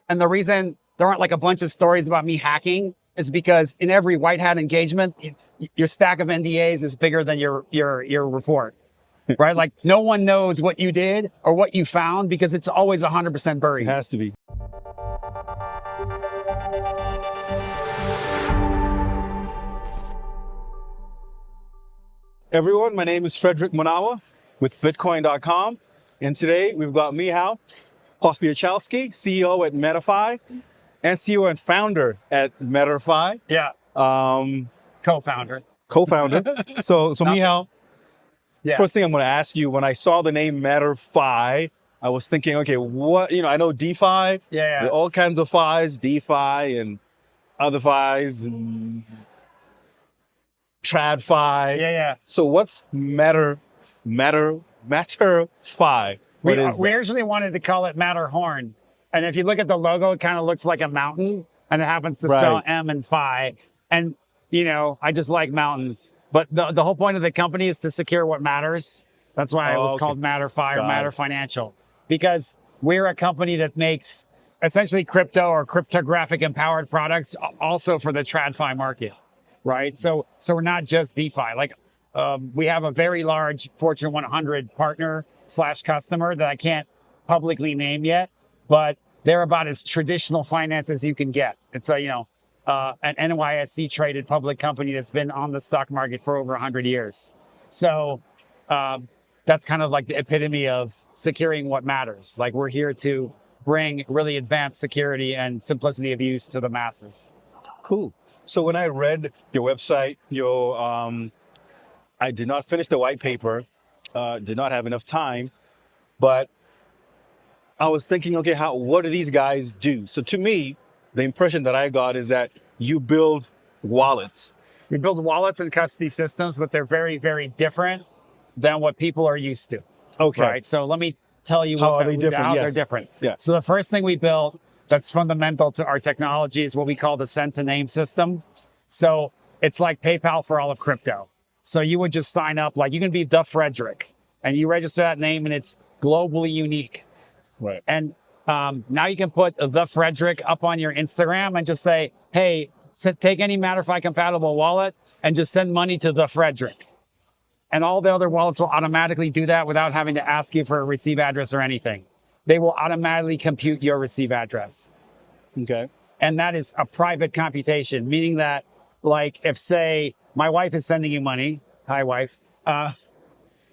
And the reason there aren't like a bunch of stories about me hacking is because in every white hat engagement, your stack of NDAs is bigger than your report, right? Like no one knows what you did or what you found because it's always 100% buried. It has to be. Everyone, my name is Frederick Manawa with Bitcoin.com. And today we've got Mehow, Pospieszalski, CEO at MatterFi, and CEO and founder at MatterFi. Yeah. Co-founder. So Mehow, yeah. First thing I'm going to ask you, when I saw the name MatterFi, I was thinking, okay, what, I know DeFi, Yeah. there are all kinds of FIs, DeFi and other FIs and TradFi. Yeah. So what's MatterFi? What is We that? originally wanted to call it Matterhorn. And if you look at the logo, it kind of looks like a mountain and it happens to spell M and Phi. And, I just like mountains. But the whole point of the company is to secure what matters. That's why it was called MatterFi or Matter Financial. Because we're a company that makes essentially crypto or cryptographic empowered products also for the TradFi market, right? So we're not just DeFi. Like we have a very large Fortune 100 partner / customer that I can't publicly name yet, but they're about as traditional finance as you can get. It's an NYSE traded public company that's been on the stock market for over 100 years. So that's kind of like the epitome of securing what matters. Like we're here to bring really advanced security and simplicity of use to the masses. Cool. So when I read your website, I did not finish the white paper, did not have enough time, but I was thinking, okay, what do these guys do? So to me, the impression that I got is that you build wallets. We build wallets and custody systems, but they're very, very different than what people are used to. Okay. Right. So let me tell you how they're different. Yeah. So the first thing we built that's fundamental to our technology is what we call the send to name system. So it's like PayPal for all of crypto. So you would just sign up, like you can be the Frederick and you register that name and it's globally unique. Right. And now you can put the Frederick up on your Instagram and just say, hey, take any MatterFi compatible wallet and just send money to the Frederick. And all the other wallets will automatically do that without having to ask you for a receive address or anything. They will automatically compute your receive address. Okay. And that is a private computation, meaning that like if say my wife is sending you money, hi wife,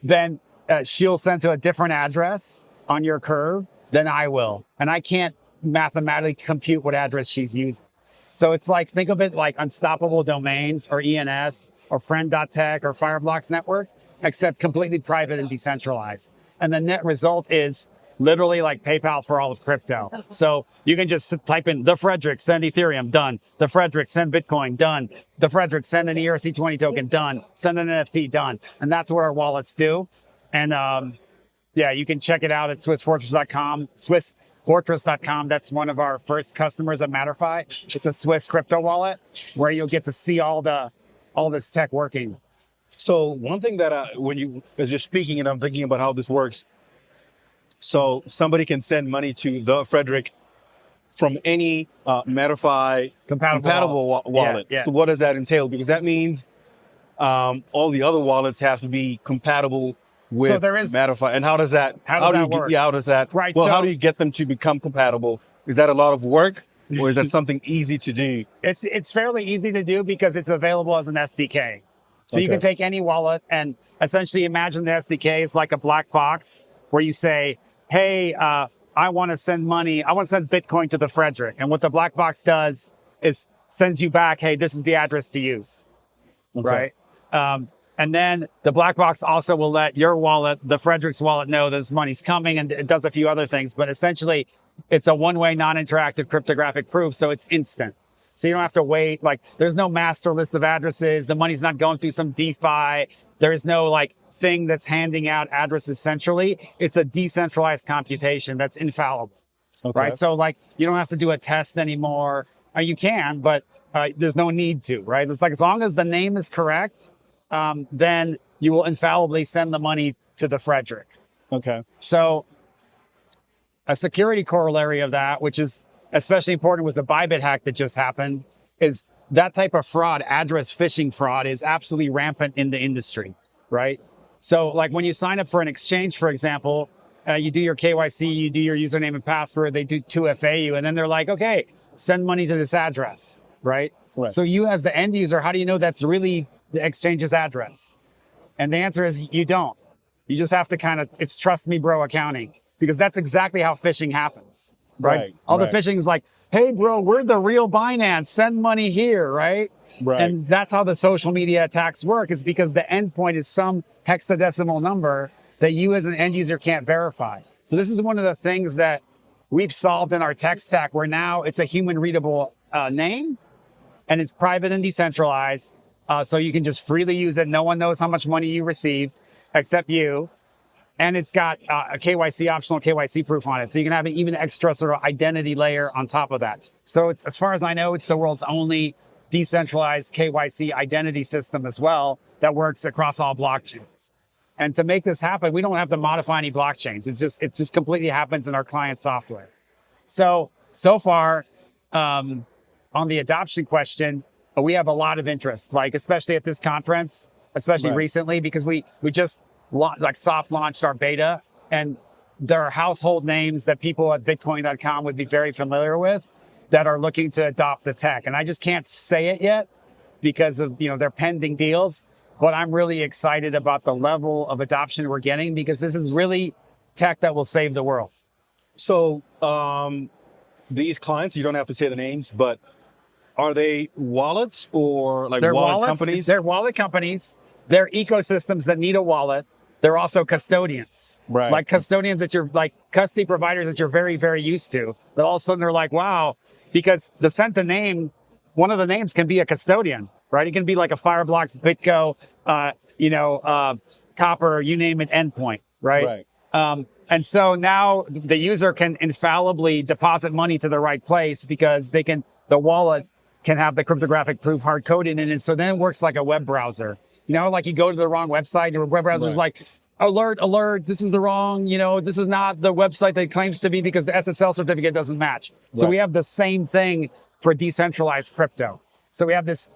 then she'll send to a different address on your curve than I will. And I can't mathematically compute what address she's using. So it's like, think of it like Unstoppable Domains or ENS or Friend.tech or Fireblocks Network, except completely private and decentralized. And the net result is literally like PayPal for all of crypto. So you can just type in the Frederick, send Ethereum, done. The Frederick, send Bitcoin, done. The Frederick, send an ERC20 token, done. Send an NFT, done. And that's what our wallets do. And you can check it out at SwissFortress.com. SwissFortress.com. That's one of our first customers at MatterFi. It's a Swiss crypto wallet where you'll get to see all this tech working. So one thing that as you're speaking and I'm thinking about how this works, so somebody can send money to the Frederick from any MatterFi compatible wallet. Yeah. So what does that entail? Because that means all the other wallets have to be compatible with MatterFi. And how does that work? Yeah, how does that? Right. Well, how do you get them to become compatible? Is that a lot of work? Or is that something easy to do? It's fairly easy to do because it's available as an SDK. So you can take any wallet and essentially imagine the SDK is like a black box where you say, hey, I want to send money. I want to send Bitcoin to the Frederick. And what the black box does is sends you back, hey, this is the address to use. Okay. Right? And then the black box also will let your wallet, the Frederick's wallet, know this money's coming, and it does a few other things. But essentially, it's a one-way non-interactive cryptographic proof, so it's instant. So you don't have to wait. Like, there's no master list of addresses. The money's not going through some DeFi. There's no like thing that's handing out addresses centrally. It's a decentralized computation that's infallible. Okay. Right? So like, you don't have to do a test anymore. You can, but there's no need to, right? It's like, as long as the name is correct, then you will infallibly send the money to the Frederick. Okay. So a security corollary of that, which is especially important with the Bybit hack that just happened, is that type of fraud, address phishing fraud, is absolutely rampant in the industry, right? So like when you sign up for an exchange, for example, you do your KYC, you do your username and password, they do 2FA you, and then they're like, okay, send money to this address, right? So you as the end user, how do you know that's really the exchange's address? And the answer is you don't. You just have to it's trust me, bro accounting, because that's exactly how phishing happens, right? All the phishing is like, hey, bro, we're the real Binance, send money here, right? And that's how the social media attacks work, is because the endpoint is some hexadecimal number that you as an end user can't verify. So this is one of the things that we've solved in our tech stack, where now it's a human readable name, and it's private and decentralized. So you can just freely use it. No one knows how much money you received except you. And it's got a KYC, optional KYC proof on it. So you can have an even extra sort of identity layer on top of that. So it's, as far as I know, it's the world's only decentralized KYC identity system as well that works across all blockchains. And to make this happen, we don't have to modify any blockchains. It just completely happens in our client software. So far, on the adoption question, we have a lot of interest, like especially at this conference, especially recently, because we just soft launched our beta, and there are household names that people at Bitcoin.com would be very familiar with that are looking to adopt the tech. And I just can't say it yet because of, their pending deals. But I'm really excited about the level of adoption we're getting, because this is really tech that will save the world. So these clients, you don't have to say the names, but are they wallets or like wallet companies? They're wallet companies. They're ecosystems that need a wallet. They're also custodians, like custodians that you're like custody providers that you're very, very used to. That all of a sudden they're like, wow, because the sent a name, one of the names can be a custodian, right? It can be like a Fireblocks, BitGo, Copper, you name it, endpoint, right? And so now the user can infallibly deposit money to the right place, because the wallet can have the cryptographic proof hard coded in it. So then it works like a web browser. Like you go to the wrong website, your web browser is like, alert, this is the wrong, this is not the website that it claims to be, because the SSL certificate doesn't match. So we have the same thing for decentralized crypto. So we have this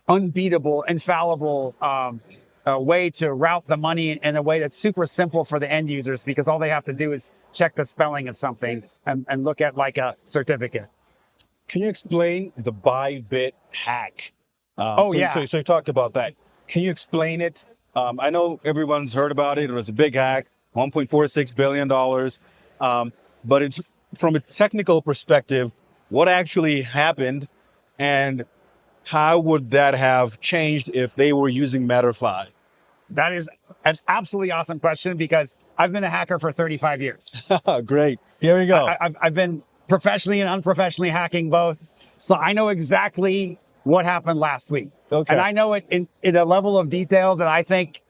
unbeatable, infallible way to route the money in a way that's super simple for the end users, because all they have to do is check the spelling of something and look at like a certificate. Can you explain the Bybit hack? So you talked about that. Can you explain it? I know everyone's heard about it. It was a big hack, $1.46 billion. But it's, from a technical perspective, what actually happened, and how would that have changed if they were using MatterFi? That is an absolutely awesome question, because I've been a hacker for 35 years. Great. Here we go. I've been professionally and unprofessionally hacking both. So I know exactly what happened last week. And I know it in a level of detail that I think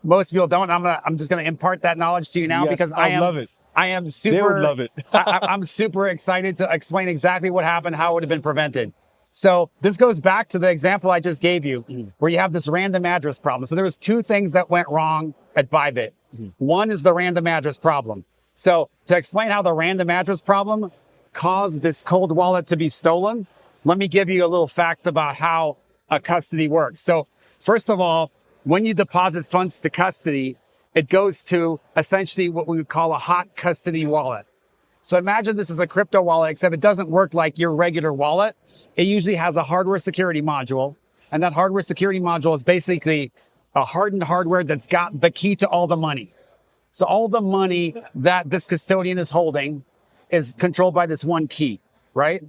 most people don't. I'm just going to impart that knowledge to you now, because I love it. I am super. They would love it. I'm super excited to explain exactly what happened, how it would have been prevented. So this goes back to the example I just gave you, where you have this random address problem. So there was two things that went wrong at Bybit. One is the random address problem. So to explain how the random address problem caused this cold wallet to be stolen, let me give you a little facts about how a custody works. So first of all, when you deposit funds to custody, it goes to essentially what we would call a hot custody wallet. So imagine this is a crypto wallet, except it doesn't work like your regular wallet. It usually has a hardware security module. And that hardware security module is basically a hardened hardware that's got the key to all the money. So all the money that this custodian is holding is controlled by this one key, right?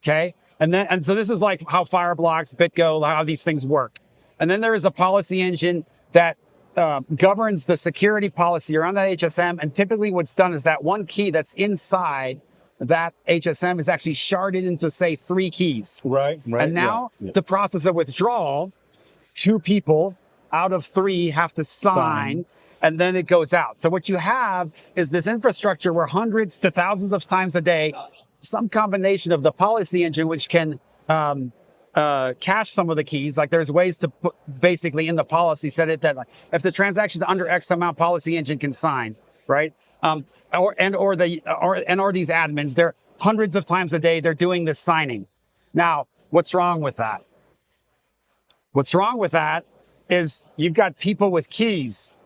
Okay. And so this is like how Fireblocks, BitGo, how these things work. And then there is a policy engine that governs the security policy around that HSM. And typically what's done is that one key that's inside that HSM is actually sharded into, say, 3 keys. Right. And now the process of withdrawal, 2 people out of 3 have to sign, and then it goes out. So what you have is this infrastructure where hundreds to thousands of times a day, some combination of the policy engine, which can cache some of the keys. Like there's ways to put basically in the policy, set it that like if the transaction's under X amount, policy engine can sign, right? Or these admins, hundreds of times a day, they're doing this signing. Now, what's wrong with that? What's wrong with that is you've got people with keys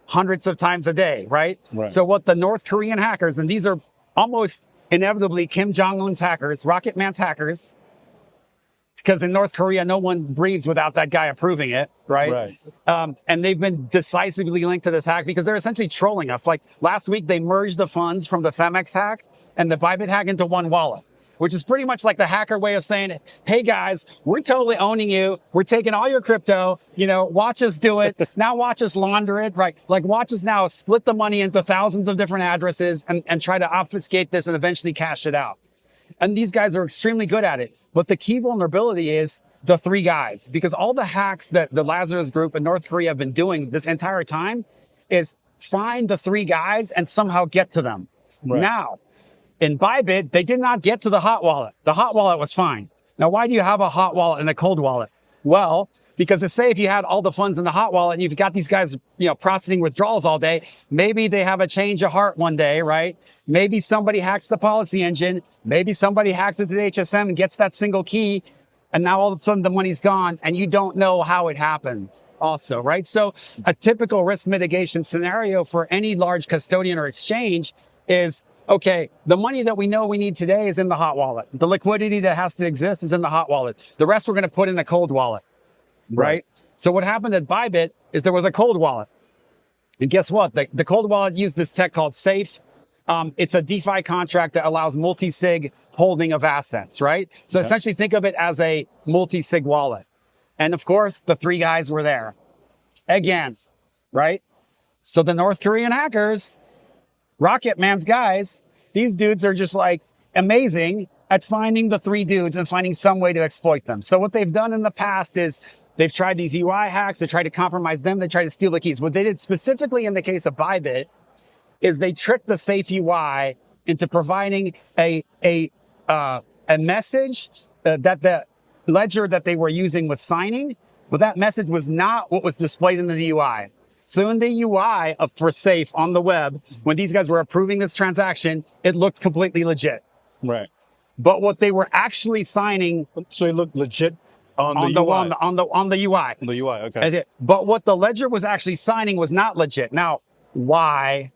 hundreds of times a day, right? So what the North Korean hackers, and these are almost inevitably Kim Jong-un's hackers, Rocket Man's hackers, because in North Korea, no one breathes without that guy approving it, right? And they've been decisively linked to this hack because they're essentially trolling us. Like last week, they merged the funds from the Femex hack and the Bybit hack into one wallet, which is pretty much like the hacker way of saying, hey guys, we're totally owning you. We're taking all your crypto, watch us do it. Now watch us launder it, right? Like watch us now split the money into thousands of different addresses and try to obfuscate this and eventually cash it out. And these guys are extremely good at it. But the key vulnerability is the three guys, because all the hacks that the Lazarus group in North Korea have been doing this entire time is find the three guys and somehow get to them. Now, in Bybit, they did not get to the hot wallet. The hot wallet was fine. Now, why do you have a hot wallet and a cold wallet? Well, because to say if you had all the funds in the hot wallet and you've got these guys, processing withdrawals all day, maybe they have a change of heart one day, right? Maybe somebody hacks the policy engine. Maybe somebody hacks into the HSM and gets that single key. And now all of a sudden the money's gone and you don't know how it happened also, right? So a typical risk mitigation scenario for any large custodian or exchange is, okay, the money that we know we need today is in the hot wallet. The liquidity that has to exist is in the hot wallet. The rest we're going to put in a cold wallet, right? So what happened at Bybit is there was a cold wallet. And guess what? The cold wallet used this tech called Safe. It's a DeFi contract that allows multi-sig holding of assets, right? So essentially think of it as a multi-sig wallet. And of course, the three guys were there again, right? So the North Korean hackers, Rocket Man's guys, these dudes are just like amazing at finding the three dudes and finding some way to exploit them. So what they've done in the past is they've tried these UI hacks. They try to compromise them. They try to steal the keys. What they did specifically in the case of Bybit is they tricked the Safe UI into providing a message that the ledger that they were using was signing, but that message was not what was displayed in the UI. So in the UI for Safe on the web, when these guys were approving this transaction, it looked completely legit. Right. But what they were actually signing, so it looked legit on the UI. On the UI. On the UI, okay. But what the ledger was actually signing was not legit. Now, why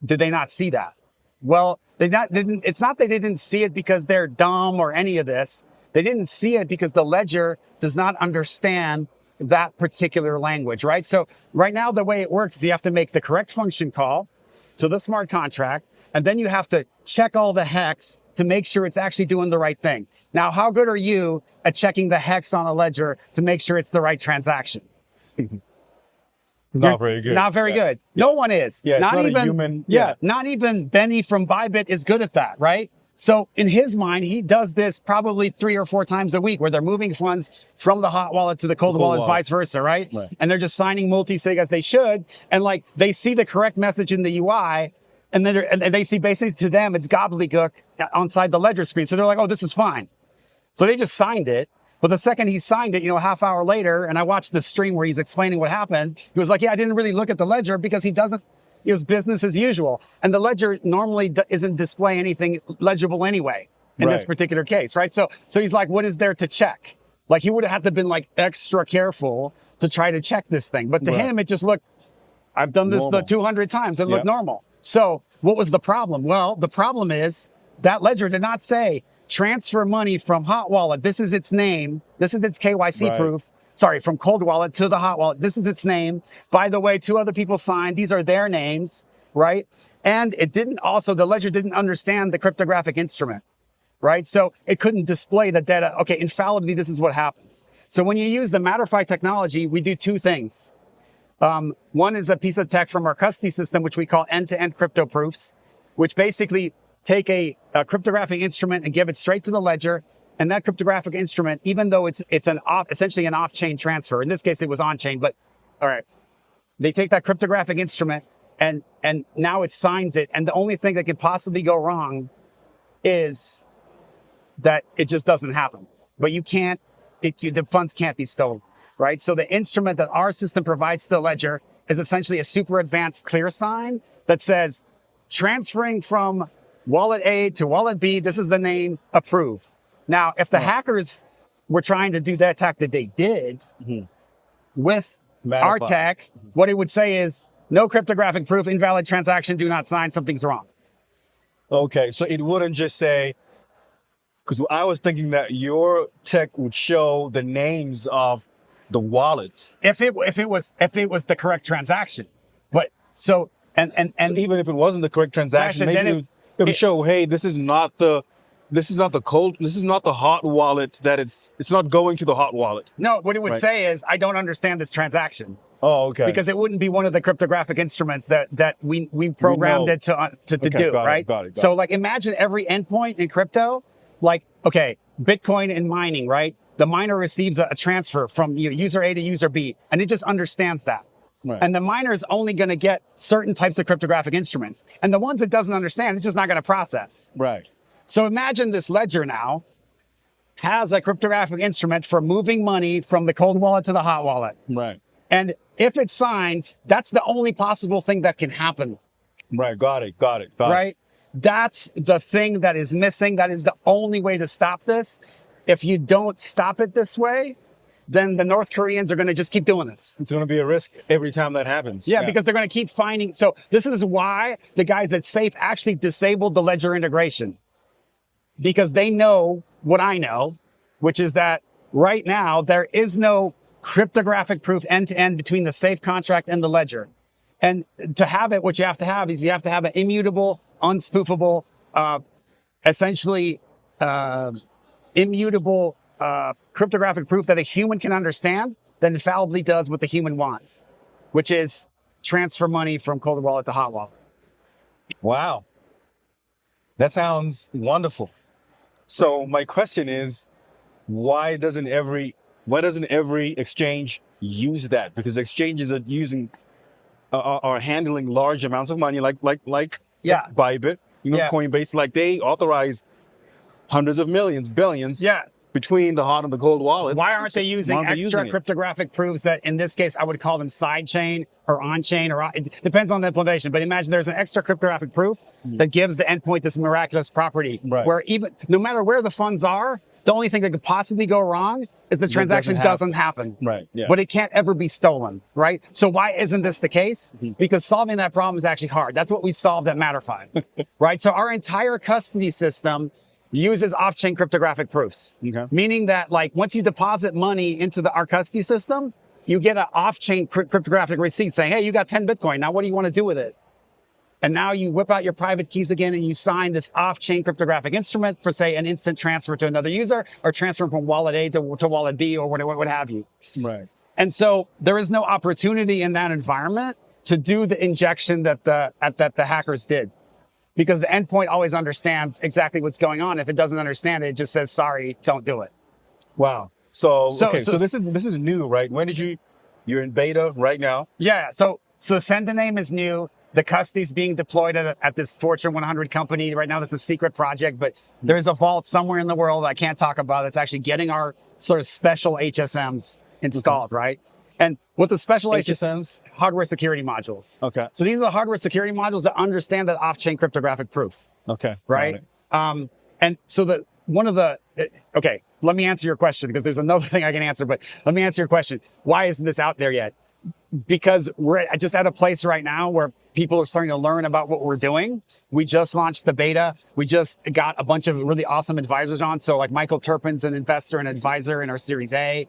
did they not see that? Well, it's not they didn't see it because they're dumb or any of this. They didn't see it because the ledger does not understand that particular language, right? So right now, the way it works is you have to make the correct function call to the smart contract, and then you have to check all the hex to make sure it's actually doing the right thing. Now, how good are you at checking the hex on a ledger to make sure it's the right transaction? Not very good. Not very good. No one is. Yeah, not even a human. Not even Benny from Bybit is good at that, right? So in his mind, he does this probably 3 or 4 times a week where they're moving funds from the hot wallet to the cold wallet, vice versa, right? And they're just signing multi-sig as they should. And like they see the correct message in the UI and then they see basically to them, it's gobbledygook inside the ledger screen. So they're like, oh, this is fine. So they just signed it. But the second he signed it, a half hour later, and I watched the stream where he's explaining what happened, he was like, yeah, I didn't really look at the ledger because it was business as usual. And the ledger normally isn't display anything legible anyway in this particular case, right? So he's like, what is there to check? Like he would have had to been like extra careful to try to check this thing. But to him, it just looked, I've done this 200 times. It looked normal. So what was the problem? Well, the problem is that ledger did not say transfer money from hot wallet. This is its name. This is its KYC proof. Sorry, from cold wallet to the hot wallet. This is its name. By the way, 2 other people signed. These are their names, right? And the ledger didn't understand the cryptographic instrument, right? So it couldn't display the data. Okay, infallibly, this is what happens. So when you use the MatterFi technology, we do 2 things. One is a piece of tech from our custody system, which we call end-to-end crypto proofs, which basically take a cryptographic instrument and give it straight to the ledger. And that cryptographic instrument, even though it's essentially an off-chain transfer, in this case it was on-chain, but all right, they take that cryptographic instrument and now it signs it. And the only thing that could possibly go wrong is that it just doesn't happen. But the funds can't be stolen, right? So the instrument that our system provides to the ledger is essentially a super advanced clear sign that says transferring from wallet A to wallet B. This is the name, approve. Now, if the hackers were trying to do that attack that they did with our tech, what it would say is no cryptographic proof, invalid transaction, do not sign, something's wrong. Okay, so it wouldn't just say, because I was thinking that your tech would show the names of the wallets. If it was the correct transaction. But so and even if it wasn't the correct transaction, maybe it would show, hey, this is not the hot wallet, that it's not going to the hot wallet. No, what it would say is, I don't understand this transaction. Oh, okay. Because it wouldn't be one of the cryptographic instruments that we programmed it to do, right? Got it. So like imagine every endpoint in crypto, like, okay, Bitcoin and mining, right? The miner receives a transfer from user A to user B, and it just understands that. Right. And the miner is only going to get certain types of cryptographic instruments. And the ones it doesn't understand, it's just not going to process. Right. So imagine this ledger now has a cryptographic instrument for moving money from the cold wallet to the hot wallet. Right. And if it signs, that's the only possible thing that can happen. Right. Got it. Right? That's the thing that is missing. That is the only way to stop this. If you don't stop it this way, then the North Koreans are going to just keep doing this. It's going to be a risk every time that happens. Yeah, because they're going to keep finding. So this is why the guys at Safe actually disabled the ledger integration. Because they know what I know, which is that right now there is no cryptographic proof end-to-end between the Safe contract and the ledger. And to have it, what you have to have is you have to have an immutable, unspoofable, essentially immutable cryptographic proof that a human can understand, that infallibly does what the human wants, which is transfer money from cold wallet to hot wallet. Wow. That sounds wonderful. So my question is, why doesn't every exchange use that? Because exchanges are handling large amounts of money, like Bybit, Coinbase, like they authorize hundreds of millions, billions. Yeah. Between the hot and the cold wallets. Why aren't they using extra cryptographic proofs that, in this case, I would call them side chain or on chain, or it depends on the implementation. But imagine there's an extra cryptographic proof that gives the endpoint this miraculous property, where even no matter where the funds are, the only thing that could possibly go wrong is the transaction doesn't happen. Right. Yeah. But it can't ever be stolen. Right. So why isn't this the case? Because solving that problem is actually hard. That's what we solved at MatterFi. Right. So our entire custody system uses off-chain cryptographic proofs, meaning that like once you deposit money into our custody system, you get an off-chain cryptographic receipt saying, hey, you got 10 Bitcoin. Now what do you want to do with it? And now you whip out your private keys again and you sign this off-chain cryptographic instrument for, say, an instant transfer to another user, or transfer from wallet A to wallet B, or what have you. Right. And so there is no opportunity in that environment to do the injection that the hackers did. Because the endpoint always understands exactly what's going on. If it doesn't understand it, it just says, sorry, don't do it. Wow. So this is new, right? When did you're in beta right now? Yeah. So the send name is new. The custody's being deployed at this Fortune 100 company right now. That's a secret project, but there's a vault somewhere in the world I can't talk about. That's actually getting our sort of special HSMs installed, right? And what the special HSMs, hardware security modules. Okay. So these are the hardware security modules that understand that off-chain cryptographic proof. Okay. Right. And so okay, let me answer your question, because there's another thing I can answer, but let me answer your question. Why isn't this out there yet? Because we're just at a place right now where people are starting to learn about what we're doing. We just launched the beta. We just got a bunch of really awesome advisors on. So like Michael Turpin's an investor and advisor in our Series A.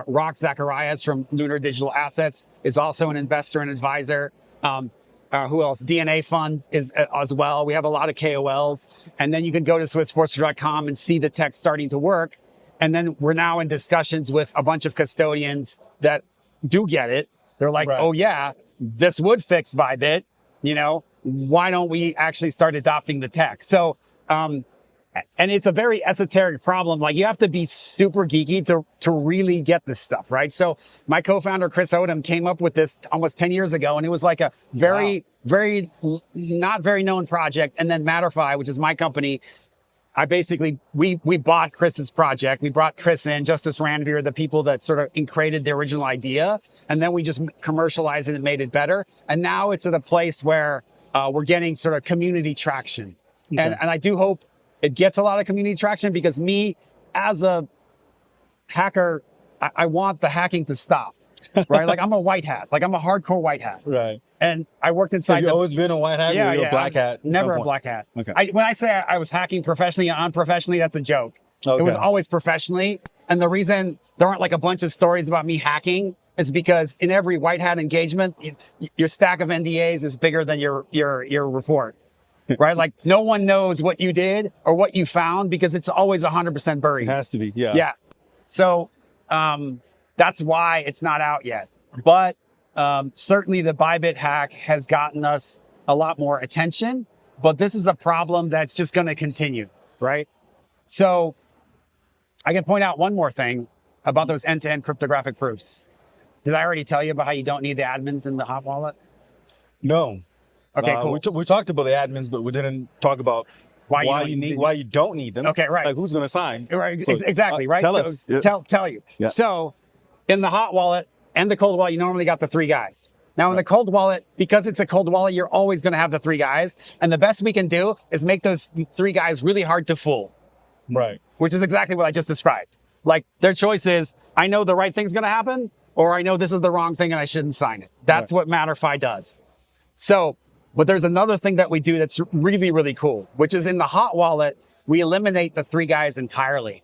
Rock Zacharias from Lunar Digital Assets is also an investor and advisor. Who else? DNA Fund is as well. We have a lot of KOLs. And then you can go to SwissForcer.com and see the tech starting to work. And then we're now in discussions with a bunch of custodians that do get it. They're like, oh yeah, this would fix Bybit. Why don't we actually start adopting the tech? So, and it's a very esoteric problem. Like you have to be super geeky to really get this stuff, right? So my co-founder, Chris Odom, came up with this almost 10 years ago, and it was like a very not very known project. And then MatterFi, which is my company, we bought Chris's project. We brought Chris in, Justice Ranveer, the people that sort of created the original idea. And then we just commercialized it and made it better. And now it's at a place where we're getting sort of community traction. Okay. And I do hope it gets a lot of community traction, because me as a hacker, I want the hacking to stop, right? Like I'm a white hat, like I'm a hardcore white hat. Right. And I worked So inside. you've always been a white hat, or you're a black hat? Never a black hat. Okay. When I say I was hacking professionally and unprofessionally, that's a joke. Okay. It was always professionally. And the reason there aren't like a bunch of stories about me hacking is because in every white hat engagement, your stack of NDAs is bigger than your report, right? Like no one knows what you did or what you found, because it's always 100% buried. It has to be, yeah. Yeah. So that's why it's not out yet. But certainly the Bybit hack has gotten us a lot more attention, but this is a problem that's just going to continue, right? So I can point out one more thing about those end-to-end cryptographic proofs. Did I already tell you about how you don't need the admins in the hot wallet? No. Okay, cool. We talked about the admins, but we didn't talk about why you don't need them. Okay, right. Like who's going to sign? Right, So, exactly, right? Tell us. Yeah. Tell you. Yeah. So in the hot wallet and the cold wallet, you normally got the 3 guys. Now in the cold wallet, because it's a cold wallet, you're always going to have the 3 guys. And the best we can do is make those 3 guys really hard to fool. Right. Which is exactly what I just described. Like their choice is, I know the right thing's going to happen, or I know this is the wrong thing and I shouldn't sign it. That's what MatterFi does. So, but there's another thing that we do that's really, really cool, which is in the hot wallet, we eliminate the 3 guys entirely.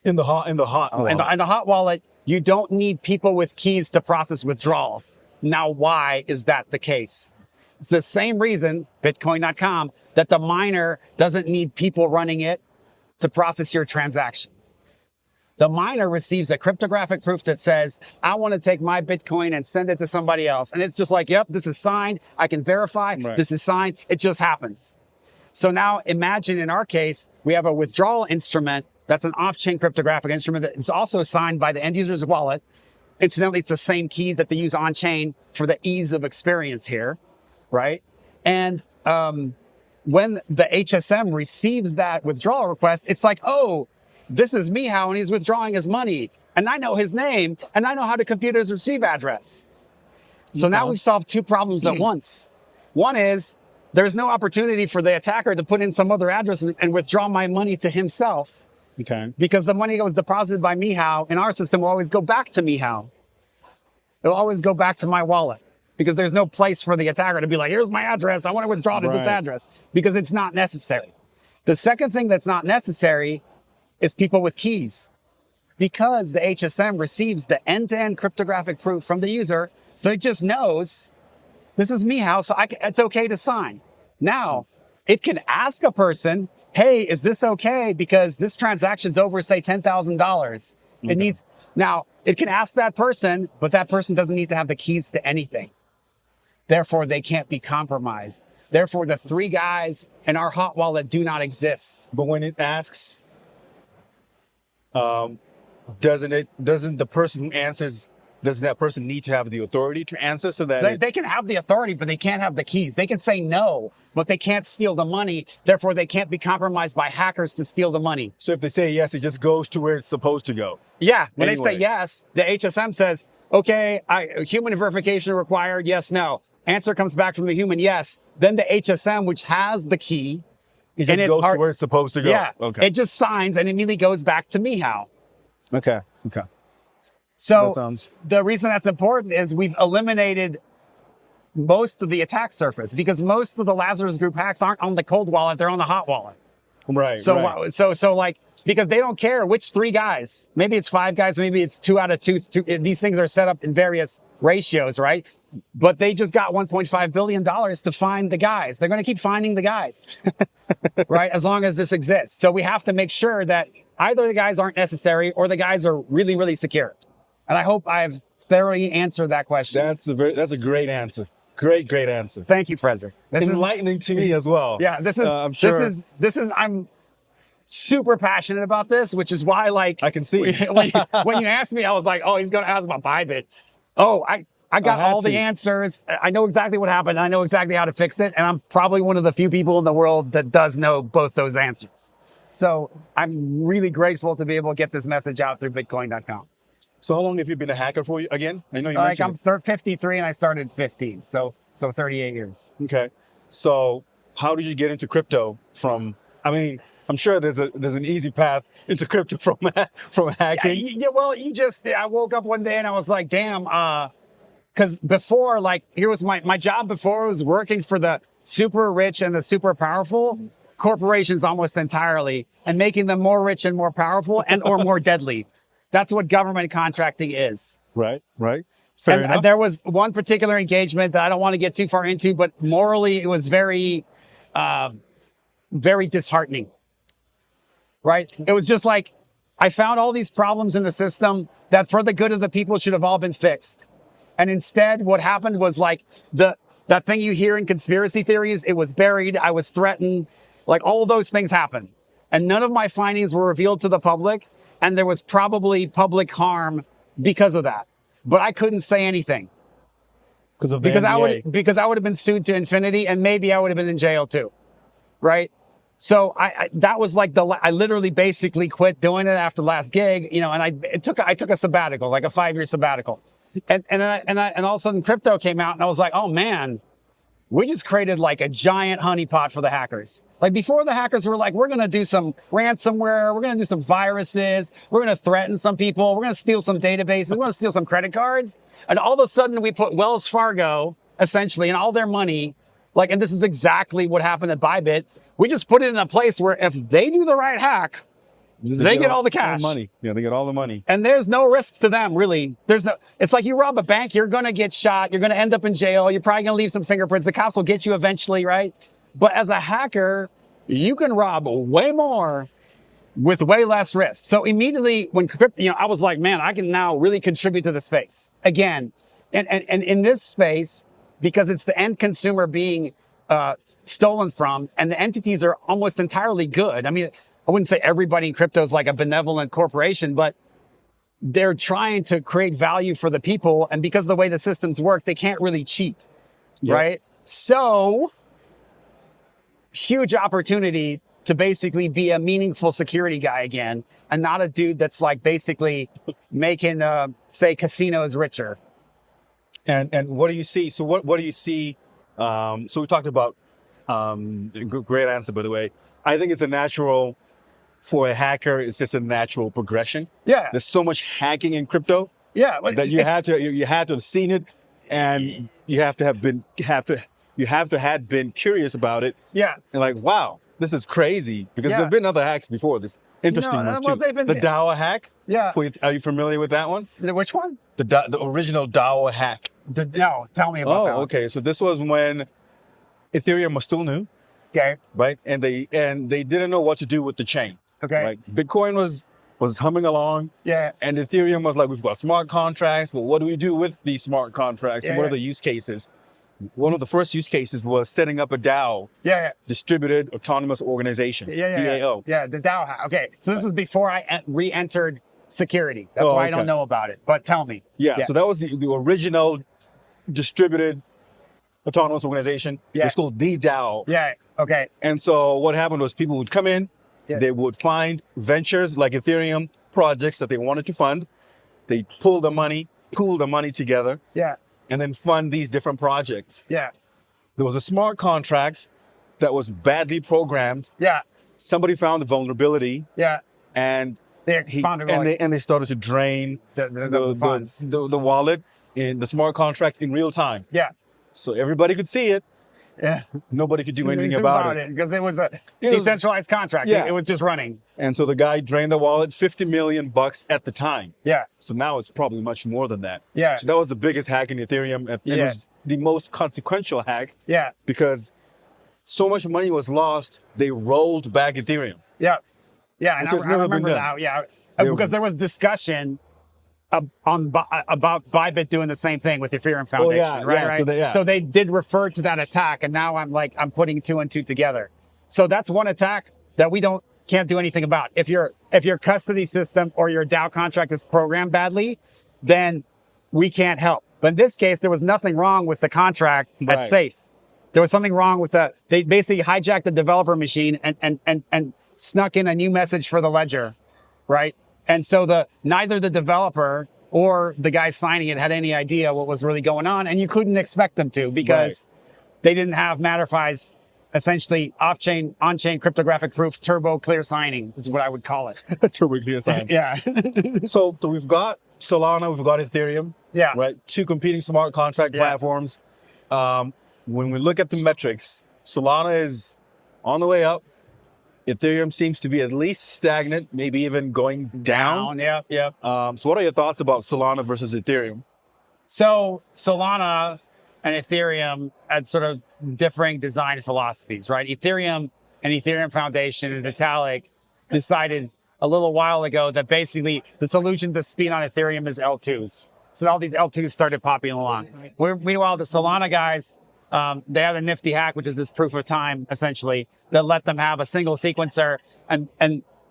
In the hot wallet. In the hot wallet, you don't need people with keys to process withdrawals. Now, why is that the case? It's the same reason, Bitcoin.com, that the miner doesn't need people running it to process your transaction. The miner receives a cryptographic proof that says, I want to take my Bitcoin and send it to somebody else. And it's just like, yep, this is signed. I can verify. Right. This is signed. It just happens. So now imagine in our case, we have a withdrawal instrument that's an off-chain cryptographic instrument that is also signed by the end user's wallet. Incidentally, it's the same key that they use on-chain for the ease of experience here, right? And when the HSM receives that withdrawal request, it's like, oh, this is Mehow and he's withdrawing his money. And I know his name and I know how to compute his receive address. So now we've solved 2 problems at once. One is there's no opportunity for the attacker to put in some other address and withdraw my money to himself. Okay. Because the money that was deposited by Mehow in our system will always go back to Mehow. It'll always go back to my wallet, because there's no place for the attacker to be like, here's my address. I want to withdraw to this address, because it's not necessary. The second thing that's not necessary is people with keys, because the HSM receives the end-to-end cryptographic proof from the user. So it just knows this is Mehow, so it's okay to sign. Now, it can ask a person, hey, is this okay? Because this transaction's over, say, $10,000. It needs, now, it can ask that person, but that person doesn't need to have the keys to anything. Therefore, they can't be compromised. Therefore, the 3 guys in our hot wallet do not exist. But when it asks, doesn't the person who answers, doesn't that person need to have the authority to answer so that they can have the authority, but they can't have the keys. They can say no, but they can't steal the money. Therefore, they can't be compromised by hackers to steal the money. So if they say yes, it just goes to where it's supposed to go. Yeah, when Anyway. they say yes, the HSM says, okay, human verification required, yes, no. Answer comes back from the human, yes. Then the HSM, which has the key, It just goes to where it's supposed to go. Yeah, Okay. it just signs and immediately goes back to Mehow. Okay. Okay. So the reason that's important is we've eliminated most of the attack surface, because most of the Lazarus Group hacks aren't on the cold wallet, they're on the hot wallet. Right. So, right. so like, because they don't care which 3 guys, maybe it's 5 guys, maybe it's 2 out of 2. These things are set up in various ratios, right? But they just got $1.5 billion to find the guys. They're going to keep finding the guys, right? As long as this exists. So we have to make sure that either the guys aren't necessary or the guys are really, really secure. And I hope I've thoroughly answered that question. That's a great answer. Great answer. Thank you, Frederick. This is enlightening to me as well. Yeah, I'm sure. I'm super passionate about this, which is why, like, I can see. when you asked me, I was like, oh, he's going to ask about Bybit. Oh, I got all the answers. I know exactly what happened. I know exactly how to fix it. And I'm probably one of the few people in the world that does know both those answers. So I'm really grateful to be able to get this message out through Bitcoin.com. So how long have you been a hacker for again? I know you I'm mentioned 53 and I started 15. So 38 years. Okay. So how did you get into crypto from, I mean, I'm sure there's an easy path into crypto from hacking. Yeah, well, I woke up one day and I was like, damn, because before, like, here was my job before was working for the super rich and the super powerful corporations almost entirely, and making them more rich and more powerful and or more deadly. That's what government contracting is. Right. Fair enough. There was one particular engagement that I don't want to get too far into, but morally it was very, very disheartening. Right? It was just like, I found all these problems in the system that for the good of the people should have all been fixed. And instead, what happened was like that thing you hear in conspiracy theories, it was buried, I was threatened, like all of those things happened. And none of my findings were revealed to the public, and there was probably public harm because of that. But I couldn't say anything. Because I would have been sued to infinity, and maybe I would have been in jail too. Right? So that was like I literally basically quit doing it after last gig, you know, and I took a sabbatical, like a 5-year sabbatical. And all of a sudden crypto came out and I was like, oh man, we just created like a giant honeypot for the hackers. Like before, the hackers were like, we're going to do some ransomware. We're going to do some viruses. We're going to threaten some people. We're going to steal some databases. We're going to steal some credit cards. And all of a sudden we put Wells Fargo essentially and all their money, like, and this is exactly what happened at Bybit. We just put it in a place where if they do the right hack, they get all the cash. Money. Yeah, they get all the money. And there's no risk to them, really. It's like you rob a bank, you're going to get shot. You're going to end up in jail. You're probably going to leave some fingerprints. The cops will get you eventually, right? But as a hacker, you can rob way more with way less risk. So immediately when I was like, man, I can now really contribute to the space again. And in this space, because it's the end consumer being stolen from, and the entities are almost entirely good. I mean, I wouldn't say everybody in crypto is like a benevolent corporation, but they're trying to create value for the people. And because of the way the systems work, they can't really cheat, right? So huge opportunity to basically be a meaningful security guy again, and not a dude that's like basically making, say, casinos richer. And what do you see? So what do you see? So we talked about, great answer, by the way. I think it's a natural, for a hacker, it's just a natural progression. Yeah. There's so much hacking in crypto. Yeah. That you had to have seen it, and you have to have been curious about it. Yeah. And like, wow, this is crazy, because there have been other hacks before this. Interesting ones too. The DAO hack. Yeah. Are you familiar with that one? Which one? The original DAO hack. No, tell me about that one. Okay. So this was when Ethereum was still new. Okay. Right. And they didn't know what to do with the chain. Okay. Right. Bitcoin was humming along. Yeah. And Ethereum was like, we've got smart contracts, but what do we do with these smart contracts? And what are the use cases? One of the first use cases was setting up a DAO. Distributed Autonomous Organization. DAO. Yeah, the DAO hack. Okay. So this was before I re-entered security. That's why I don't know about it. But tell me. Yeah. So that was the original distributed autonomous organization. Yeah. It's called the DAO. Yeah. Okay. And so what happened was people would come in, they would find ventures like Ethereum projects that they wanted to fund. They pool the money together. Yeah. And then fund these different projects. Yeah. There was a smart contract that was badly programmed. Yeah. Somebody found the vulnerability. Yeah. And they expanded they started to drain the funds, the wallet in the smart contract in real time. Yeah. So everybody could see it. Yeah. Nobody could do anything about it because it was a decentralized contract. Yeah. It was just running. And so the guy drained the wallet, $50 million at the time. Yeah. So now it's probably much more than that. Yeah. So that was the biggest hack in Ethereum. And it was the most consequential hack. Yeah. Because so much money was lost, they rolled back Ethereum. Yeah. Yeah. And I remember that. now. Yeah. Because there was discussion about Bybit doing the same thing with Ethereum Foundation, right? So they did refer to that attack, and now I'm putting 2 and 2 together. So that's one attack that we can't do anything about. If your custody system or your DAO contract is programmed badly, then we can't help. But in this case, there was nothing wrong with the contract at Safe. There was something wrong with they basically hijacked the developer machine and snuck in a new message for the ledger, right? And so neither the developer or the guy signing it had any idea what was really going on, and you couldn't expect them to because they didn't have MatterFi's essentially off-chain, on-chain cryptographic proof turbo clear signing is what I would call it. Turbo clear sign. Yeah. So we've got Solana, we've got Ethereum. Yeah. Right. Two competing smart contract platforms. When we look at the metrics, Solana is on the way up. Ethereum seems to be at least stagnant, maybe even going down. Yeah. So what are your thoughts about Solana versus Ethereum? So Solana and Ethereum had sort of differing design philosophies, right? Ethereum and Ethereum Foundation and Vitalik decided a little while ago that basically the solution to speed on Ethereum is L2s. So all these L2s started popping along. Meanwhile, the Solana guys, they have a nifty hack, which is this proof of time, essentially, that let them have a single sequencer and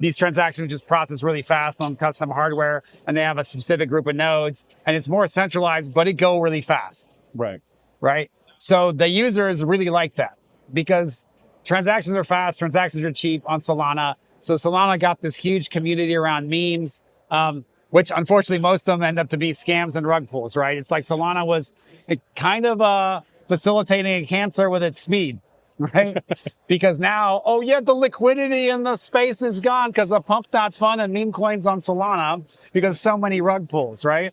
these transactions just process really fast on custom hardware, and they have a specific group of nodes, and it's more centralized, but it go really fast. Right? So the users really like that because transactions are fast, transactions are cheap on Solana. So Solana got this huge community around memes, which unfortunately most of them end up to be scams and rug pulls, right? It's like Solana was kind of facilitating a cancer with its speed, right? Because now, the liquidity in the space is gone because of pump.fun and meme coins on Solana because so many rug pulls, right?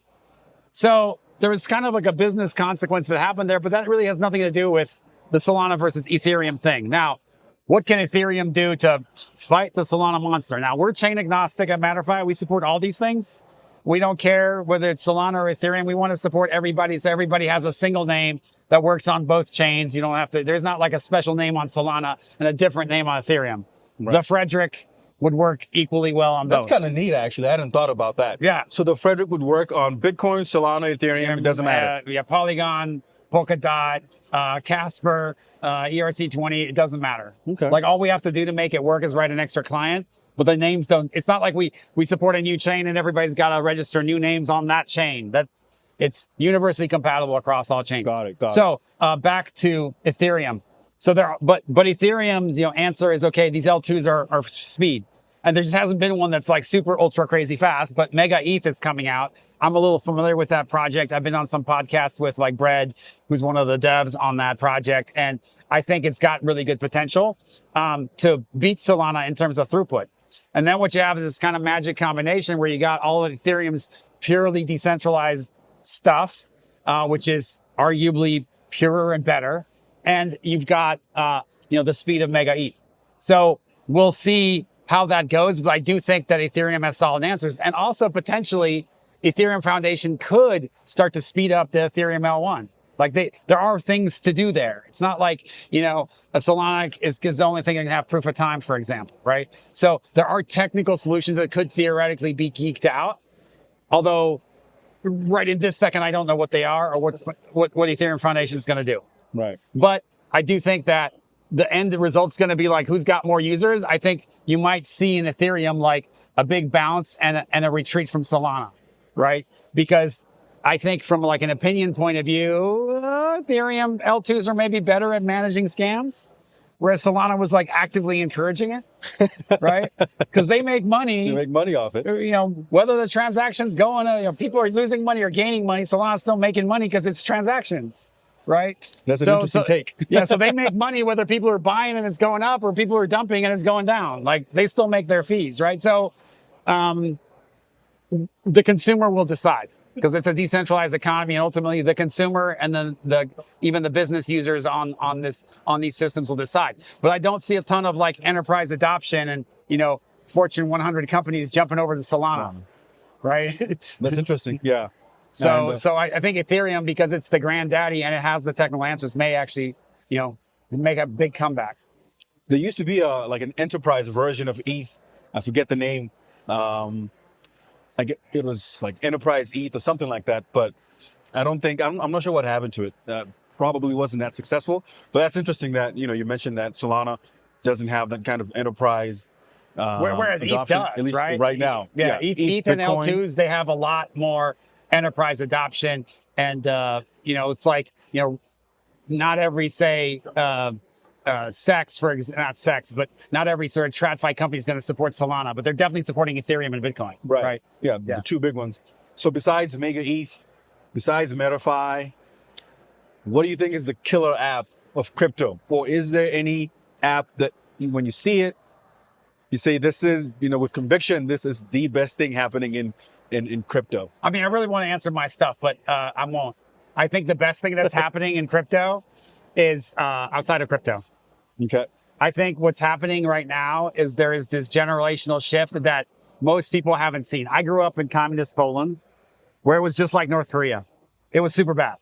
So there was kind of like a business consequence that happened there, but that really has nothing to do with the Solana versus Ethereum thing. Now, what can Ethereum do to fight the Solana monster? Now, we're chain agnostic at MatterFi. We support all these things. We don't care whether it's Solana or Ethereum. We want to support everybody so everybody has a single name that works on both chains. You don't have to, there's not like a special name on Solana and a different name on Ethereum. Right. The Frederick would work equally well on both. That's kind of neat, actually. I hadn't thought about that. Yeah. So the Frederick would work on Bitcoin, Solana, Ethereum. It doesn't matter. Yeah, Polygon, Polkadot, Casper, ERC20. It doesn't matter. Okay. Like all we have to do to make it work is write an extra client. But the names don't. It's not like we support a new chain and everybody's got to register new names on that chain. That it's universally compatible across all chains. Got it. So back to Ethereum. So but Ethereum's answer is okay. These L2s are speed, and there just hasn't been one that's like super ultra crazy fast. But Megaeth is coming out. I'm a little familiar with that project. I've been on some podcasts with like Brad, who's one of the devs on that project, and I think it's got really good potential to beat Solana in terms of throughput. And then what you have is this kind of magic combination where you got all of Ethereum's purely decentralized stuff, which is arguably purer and better. And you've got, the speed of Megaeth. So we'll see how that goes. But I do think that Ethereum has solid answers. And also potentially Ethereum Foundation could start to speed up the Ethereum L1. Like there are things to do there. It's not like, a Solana is the only thing that can have proof of time, for example, right? So there are technical solutions that could theoretically be geeked out. Although right in this second, I don't know what they are or what Ethereum Foundation is going to do. Right. But I do think that the end result's going to be like, who's got more users? I think you might see in Ethereum like a big bounce and a retreat from Solana, right? Because I think from like an opinion point of view, Ethereum L2s are maybe better at managing scams, whereas Solana was like actively encouraging it, right? Because they make money. You make money off it. Whether the transactions going, people are losing money or gaining money, Solana's still making money because it's transactions, right? That's an interesting take. Yeah, so they make money whether people are buying and it's going up or people are dumping and it's going down. Like they still make their fees, right? So the consumer will decide. Because it's a decentralized economy, and ultimately the consumer and then even the business users on these systems will decide. But I don't see a ton of like enterprise adoption and Fortune 100 companies jumping over to Solana, right? That's interesting. Yeah. So I think Ethereum, because it's the granddaddy and it has the technical answers, may actually make a big comeback. There used to be like an enterprise version of ETH. I forget the name. It was like Enterprise ETH or something like that, but I'm not sure what happened to it. Probably wasn't that successful, but that's interesting that, you mentioned that Solana doesn't have that kind of enterprise whereas adoption, ETH does, at least right now. Yeah. ETH and L2s, they have a lot more enterprise adoption. And, it's like, not every, say, not every sort of TradFi company is going to support Solana, but they're definitely supporting Ethereum and Bitcoin. Right. Yeah, the two big ones. So besides Megaeth, besides MatterFi, what do you think is the killer app of crypto? Or is there any app that when you see it, you say, this is, with conviction, this is the best thing happening in crypto? I mean, I really want to answer my stuff, but I won't. I think the best thing that's happening in crypto is outside of crypto. Okay. I think what's happening right now is there is this generational shift that most people haven't seen. I grew up in communist Poland, where it was just like North Korea. It was super bad.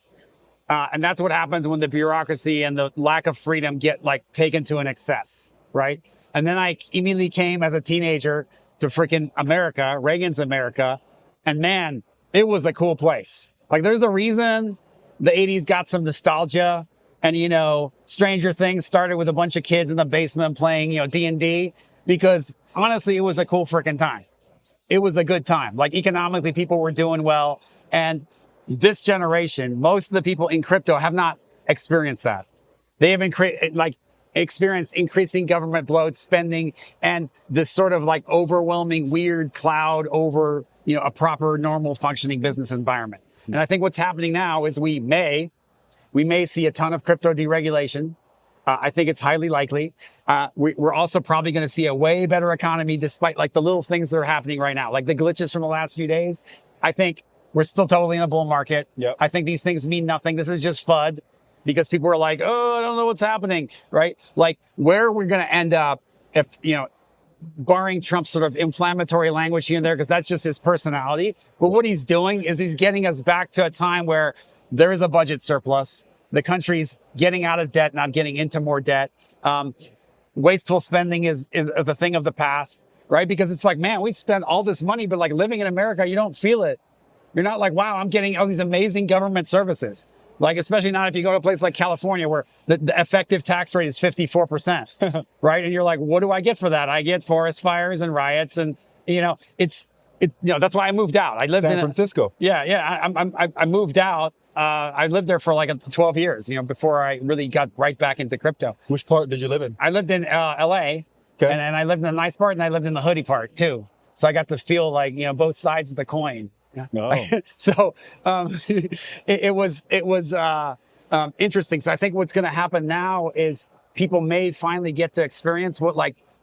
And that's what happens when the bureaucracy and the lack of freedom get taken to an excess, right? And then I immediately came as a teenager to freaking America, Reagan's America. And man, it was a cool place. There's a reason the 80s got some nostalgia. And, Stranger Things started with a bunch of kids in the basement playing, D&D, because honestly, it was a cool freaking time. It was a good time. Economically, people were doing well. And this generation, most of the people in crypto have not experienced that. They have experienced increasing government bloat, spending, and this sort of overwhelming weird cloud over, a proper, normal functioning business environment. And I think what's happening now is we may see a ton of crypto deregulation. I think it's highly likely. We're also probably going to see a way better economy despite the little things that are happening right now, the glitches from the last few days. I think we're still totally in a bull market. Yep. I think these things mean nothing. This is just FUD because people are like, oh, I don't know what's happening, right? Where we're going to end up if, barring Trump's sort of inflammatory language here and there, because that's just his personality. But what he's doing is he's getting us back to a time where there is a budget surplus. The country's getting out of debt, not getting into more debt. Wasteful spending is a thing of the past, right? Because it's man, we spend all this money, but living in America, you don't feel it. You're not wow, I'm getting all these amazing government services. Especially not if you go to a place like California where the effective tax rate is 54%, right? And you're what do I get for that? I get forest fires and riots, and that's why I moved out. I lived in San Francisco. I moved out. I lived there for 12 years, before I really got right back into crypto. Which part did you live in? I lived in LA, okay. and I lived in the nice part, and I lived in the hoodie part too. So I got to feel both sides of the coin. No. So it was interesting. So I think what's going to happen now is people may finally get to experience what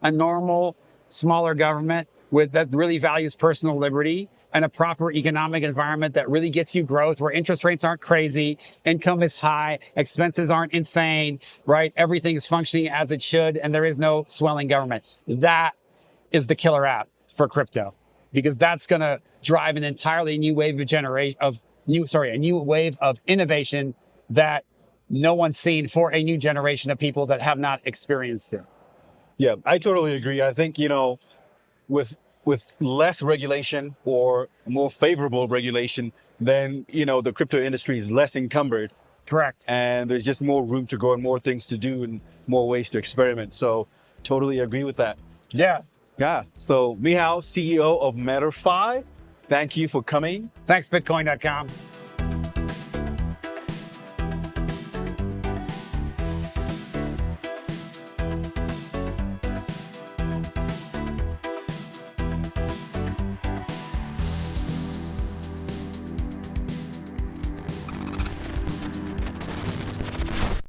a normal, smaller government that really values personal liberty and a proper economic environment that really gets you growth, where interest rates aren't crazy, income is high, expenses aren't insane, right? Everything is functioning as it should, and there is no swelling government. That is the killer app for crypto, because that's going to drive an entirely new wave of a new wave of innovation that no one's seen for a new generation of people that have not experienced it. Yeah, I totally agree. I think, with less regulation or more favorable regulation, then, the crypto industry is less encumbered. Correct. And there's just more room to grow and more things to do and more ways to experiment. So totally agree with that. Yeah. Yeah. So Mehow, CEO of MatterFi, thank you for coming. Thanks, Bitcoin.com.